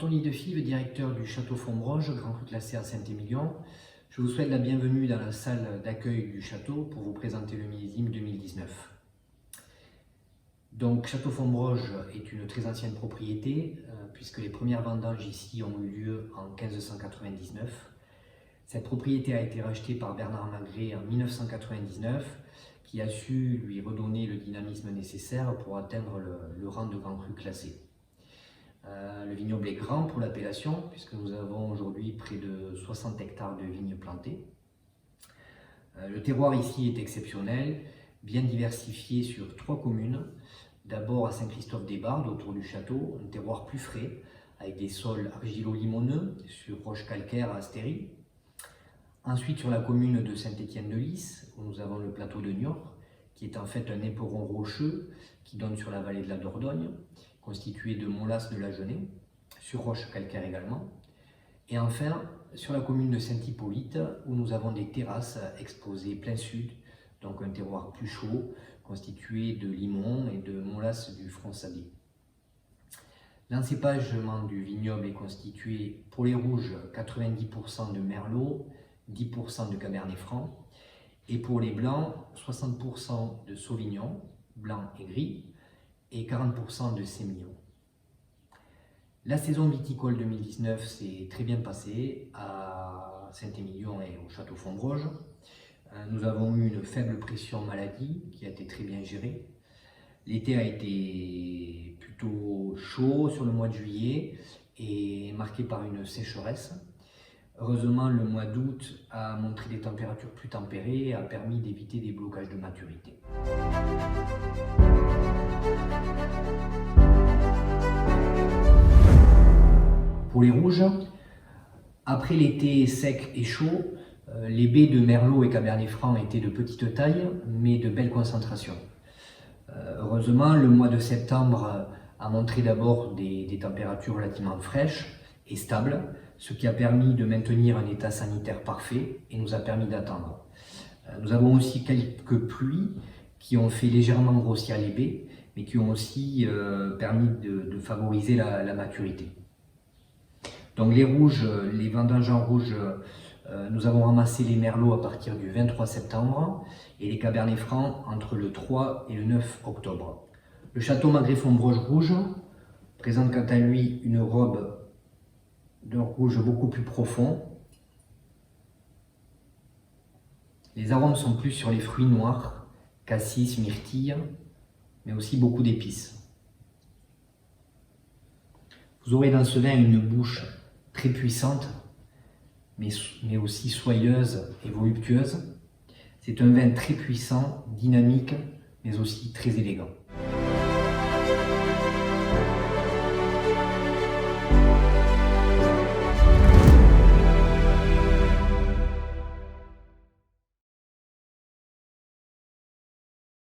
Tony Defille, directeur du Château Fombroge, Grand Cru classé à Saint-Émilion. Je vous souhaite la bienvenue dans la salle d'accueil du château pour vous présenter le millésime 2019. Donc, Château Fombroge est une très ancienne propriété, puisque les premières vendanges ici ont eu lieu en 1599. Cette propriété a été rachetée par Bernard Magret en 1999, qui a su lui redonner le dynamisme nécessaire pour atteindre le rang de Grand Cru classé. Le vignoble est grand pour l'appellation, puisque nous avons aujourd'hui près de 60 hectares de vignes plantées. Le terroir ici est exceptionnel, bien diversifié sur 3 communes. D'abord à Saint-Christophe-des-Bardes, autour du château, un terroir plus frais, avec des sols argilo-limoneux sur roches calcaires astéries. Ensuite sur la commune de Saint-Étienne-de-Lys, où nous avons le plateau de Niort, qui est en fait un éperon rocheux qui donne sur la vallée de la Dordogne, constitué de molasses de la Genée, sur roches calcaires également. Et enfin, sur la commune de Saint-Hippolyte, où nous avons des terrasses exposées plein sud, donc un terroir plus chaud, constitué de limon et de molasses du front Sadé. L'encépagement du vignoble est constitué, pour les rouges, 90% de Merlot, 10% de Cabernet Franc, et pour les blancs, 60% de Sauvignon, blanc et gris, et 40% de Sémillon. La saison viticole 2019 s'est très bien passée à Saint-Émilion et au Château Fombroge. Nous avons eu une faible pression maladie qui a été très bien gérée. L'été a été plutôt chaud sur le mois de juillet et marqué par une sécheresse. Heureusement, le mois d'août a montré des températures plus tempérées et a permis d'éviter des blocages de maturité. Pour les rouges, après l'été sec et chaud, les baies de Merlot et Cabernet Franc étaient de petite taille, mais de belle concentration. Heureusement, le mois de septembre a montré d'abord des températures relativement fraîches et stables, ce qui a permis de maintenir un état sanitaire parfait et nous a permis d'attendre. Nous avons aussi quelques pluies qui ont fait légèrement grossir les baies, mais qui ont aussi permis de favoriser la maturité. Donc les rouges, les vendanges en rouge, nous avons ramassé les merlots à partir du 23 septembre et les cabernets francs entre le 3 et le 9 octobre. Le château Magret Fombroge rouge présente quant à lui une robe d'un rouge beaucoup plus profond. Les arômes sont plus sur les fruits noirs, cassis, myrtille, mais aussi beaucoup d'épices. Vous aurez dans ce vin une bouche très puissante, mais aussi soyeuse et voluptueuse. C'est un vin très puissant, dynamique, mais aussi très élégant.